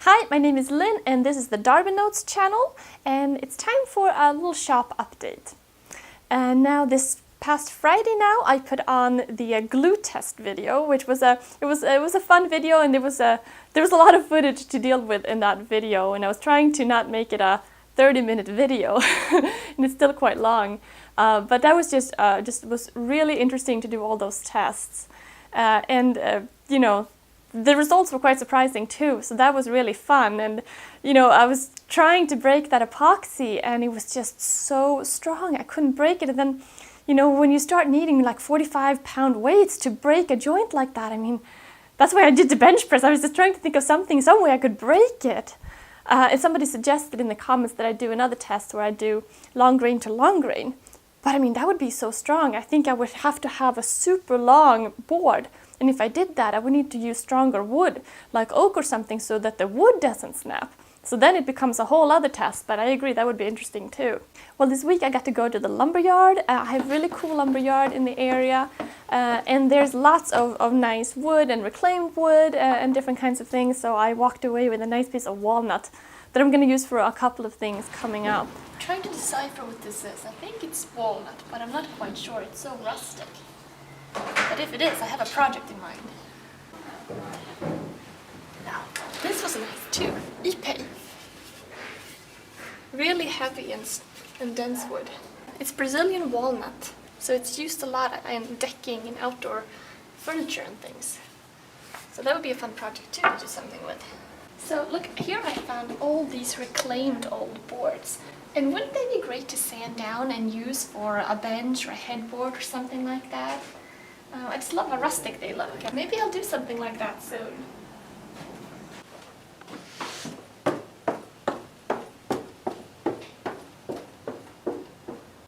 Hi, my name is Lynn and this is the Darby Notes channel, and it's time for a little shop update. And now this past Friday I put on the glue test video, which was a fun video, and there was a lot of footage to deal with in that video, and I was trying to not make it a 30-minute video and it's still quite long, but that was just was really interesting to do all those tests, you know, the results were quite surprising too, so that was really fun. And you know, I was trying to break that epoxy and it was just so strong, I couldn't break it. And then, you know, when you start needing like 45-pound weights to break a joint like that, I mean, that's why I did the bench press. I was just trying to think of some way I could break it. And somebody suggested in the comments that I do another test where I do long grain to long grain. But I mean, that would be so strong. I think I would have to have a super long board. And if I did that, I would need to use stronger wood, like oak or something, so that the wood doesn't snap. So then it becomes a whole other test, but I agree that would be interesting too. Well, this week I got to go to the lumberyard. I have a really cool lumberyard in the area, and there's lots of nice wood and reclaimed wood and different kinds of things. So I walked away with a nice piece of walnut that I'm going to use for a couple of things coming up. I'm trying to decipher what this is. I think it's walnut, but I'm not quite sure. It's so rustic. But if it is, I have a project in mind. Now, this was nice too. Ipe. Really heavy and dense wood. It's Brazilian walnut, so it's used a lot in decking and outdoor furniture and things. So that would be a fun project too to do something with. So look, here I found all these reclaimed old boards. And wouldn't they be great to sand down and use for a bench or a headboard or something like that? I just love how rustic they look, and maybe I'll do something like that soon.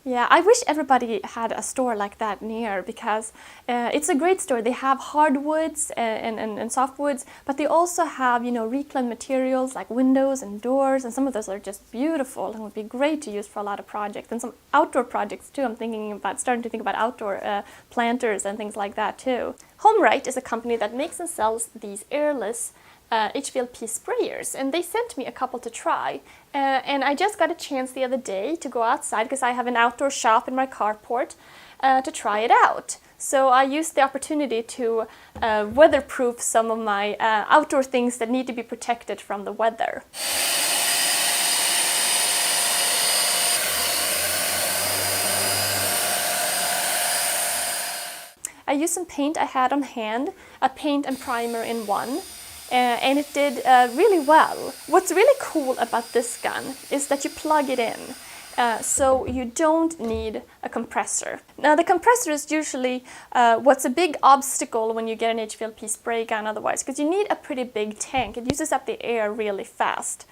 Yeah, I wish everybody had a store like that near, because it's a great store. They have hardwoods and softwoods, but they also have, you know, reclaimed materials like windows and doors, and some of those are just beautiful and would be great to use for a lot of projects, and some outdoor projects too. I'm starting to think about outdoor planters and things like that too. HomeRight is a company that makes and sells these airless HVLP sprayers, and they sent me a couple to try, and I just got a chance the other day to go outside because I have an outdoor shop in my carport to try it out. So I used the opportunity to weatherproof some of my outdoor things that need to be protected from the weather. I used some paint I had on hand, a paint and primer in one. And it did really well. What's really cool about this gun is that you plug it in, so you don't need a compressor. Now the compressor is usually what's a big obstacle when you get an HVLP spray gun otherwise, because you need a pretty big tank. It uses up the air really fast.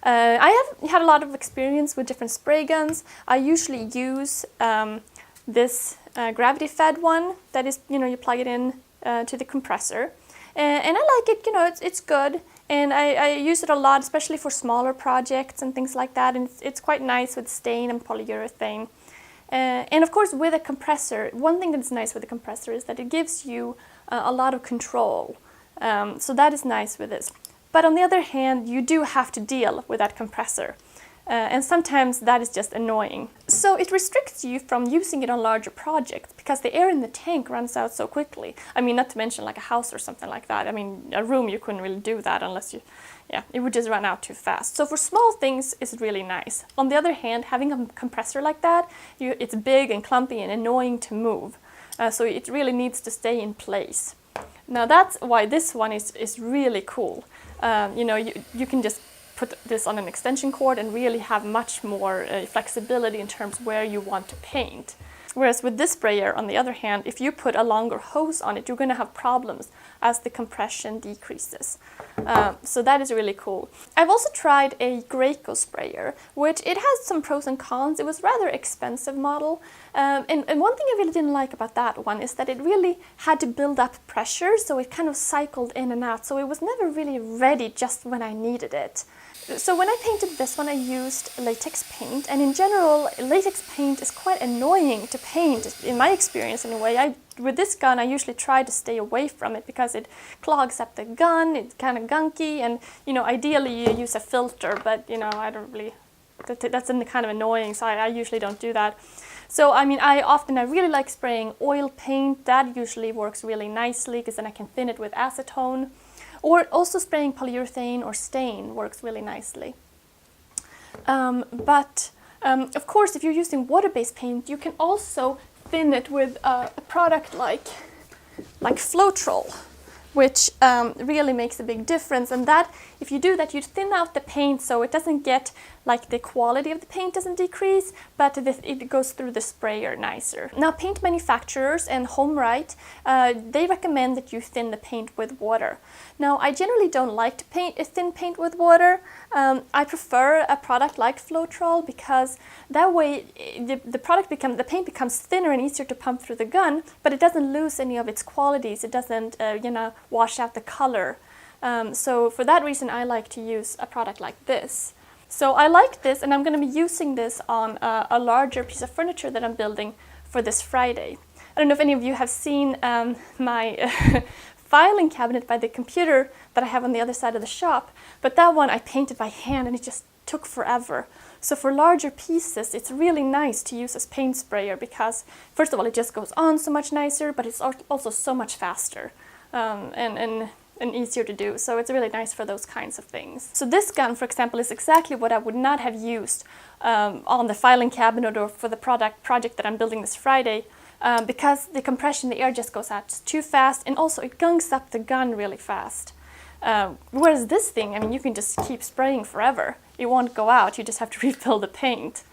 I have had a lot of experience with different spray guns. I usually use this gravity-fed one that is, you know, you plug it in to the compressor. And I like it, you know, it's good, and I use it a lot, especially for smaller projects and things like that, and it's quite nice with stain and polyurethane. And of course with a compressor, one thing that's nice with a compressor is that it gives you a lot of control, so that is nice with this. But on the other hand, you do have to deal with that compressor. And sometimes that is just annoying. So it restricts you from using it on larger projects because the air in the tank runs out so quickly. I mean, not to mention like a house or something like that. I mean, a room, you couldn't really do that unless you, yeah, it would just run out too fast. So for small things, it's really nice. On the other hand, having a compressor like that, it's big and clumpy and annoying to move. So it really needs to stay in place. Now that's why this one is really cool. You know, you can just put this on an extension cord and really have much more flexibility in terms of where you want to paint. Whereas with this sprayer, on the other hand, if you put a longer hose on it, you're going to have problems as the compression decreases. So that is really cool. I've also tried a Graco sprayer, which it has some pros and cons. It was a rather expensive model. And one thing I really didn't like about that one is that it really had to build up pressure, so it kind of cycled in and out. So it was never really ready just when I needed it. So when I painted this one, I used latex paint, and in general, latex paint is quite annoying to paint, in my experience anyway. With this gun, I usually try to stay away from it because it clogs up the gun, it's kind of gunky, and ideally you use a filter, but I don't really, that's kind of annoying, so I usually don't do that. So I really like spraying oil paint. That usually works really nicely because then I can thin it with acetone. Or also spraying polyurethane or stain works really nicely. Of course, if you're using water-based paint, you can also thin it with a product like Floetrol, which really makes a big difference. And that, if you do that, you thin out the paint so it doesn't get, like, the quality of the paint doesn't decrease, but it goes through the sprayer nicer. Now, paint manufacturers and HomeRight, they recommend that you thin the paint with water. Now, I generally don't like to thin paint with water. I prefer a product like Floetrol because that way the paint becomes thinner and easier to pump through the gun, but it doesn't lose any of its qualities. It doesn't, wash out the color. So for that reason, I like to use a product like this. So I like this, and I'm going to be using this on a larger piece of furniture that I'm building for this Friday. I don't know if any of you have seen my filing cabinet by the computer that I have on the other side of the shop, but that one I painted by hand and it just took forever. So for larger pieces, it's really nice to use as paint sprayer because, first of all, it just goes on so much nicer, but it's also so much faster and easier to do. So it's really nice for those kinds of things. So this gun, for example, is exactly what I would not have used on the filing cabinet or for the project that I'm building this Friday, because the compression, the air just goes out too fast, and also it gunks up the gun really fast. Whereas this thing, you can just keep spraying forever. It won't go out, you just have to refill the paint.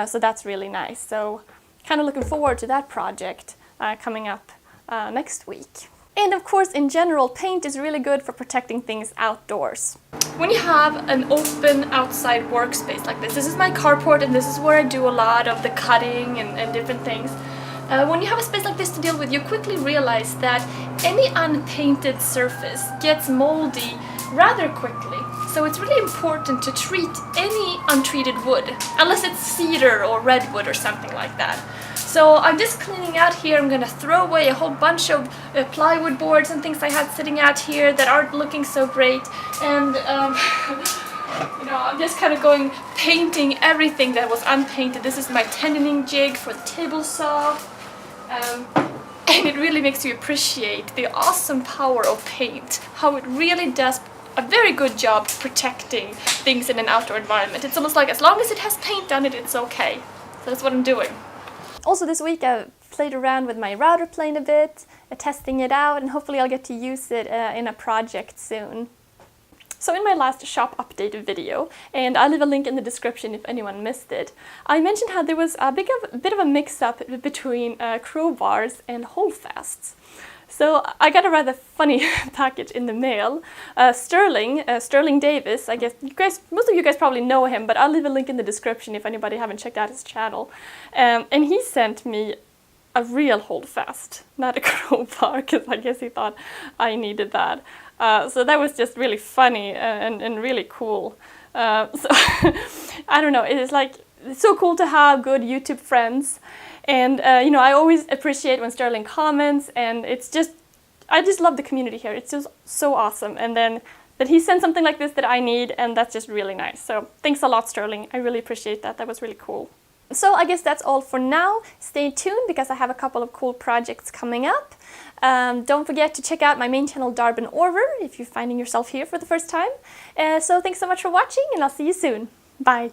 So that's really nice. So kind of looking forward to that project coming up next week. And of course, in general, paint is really good for protecting things outdoors. When you have an open outside workspace like this is my carport and this is where I do a lot of the cutting and different things. When you have a space like this to deal with, you quickly realize that any unpainted surface gets moldy rather quickly. So it's really important to treat any untreated wood, unless it's cedar or redwood or something like that. So I'm just cleaning out here. I'm gonna throw away a whole bunch of plywood boards and things I had sitting out here that aren't looking so great. And I'm just kind of painting everything that was unpainted. This is my tensioning jig for the table saw. And it really makes you appreciate the awesome power of paint, how it really does a very good job protecting things in an outdoor environment. It's almost like as long as it has paint on it, it's okay. So that's what I'm doing. Also this week I played around with my router plane a bit, testing it out, and hopefully I'll get to use it in a project soon. So in my last shop update video, and I'll leave a link in the description if anyone missed it, I mentioned how there was a bit of a mix-up between crowbars and holdfasts. So I got a rather funny package in the mail. Sterling Davis, I guess most of you guys probably know him, but I'll leave a link in the description if anybody haven't checked out his channel. And he sent me a real holdfast, not a crowbar, because I guess he thought I needed that. So that was just really funny and really cool. So I don't know, it's so cool to have good YouTube friends. And I always appreciate when Sterling comments, and I just love the community here. It's just so awesome. And then that he sent something like this that I need, and that's just really nice. So thanks a lot, Sterling. I really appreciate that. That was really cool. So I guess that's all for now. Stay tuned because I have a couple of cool projects coming up. Don't forget to check out my main channel, Darben Orver, if you're finding yourself here for the first time. So thanks so much for watching, and I'll see you soon. Bye.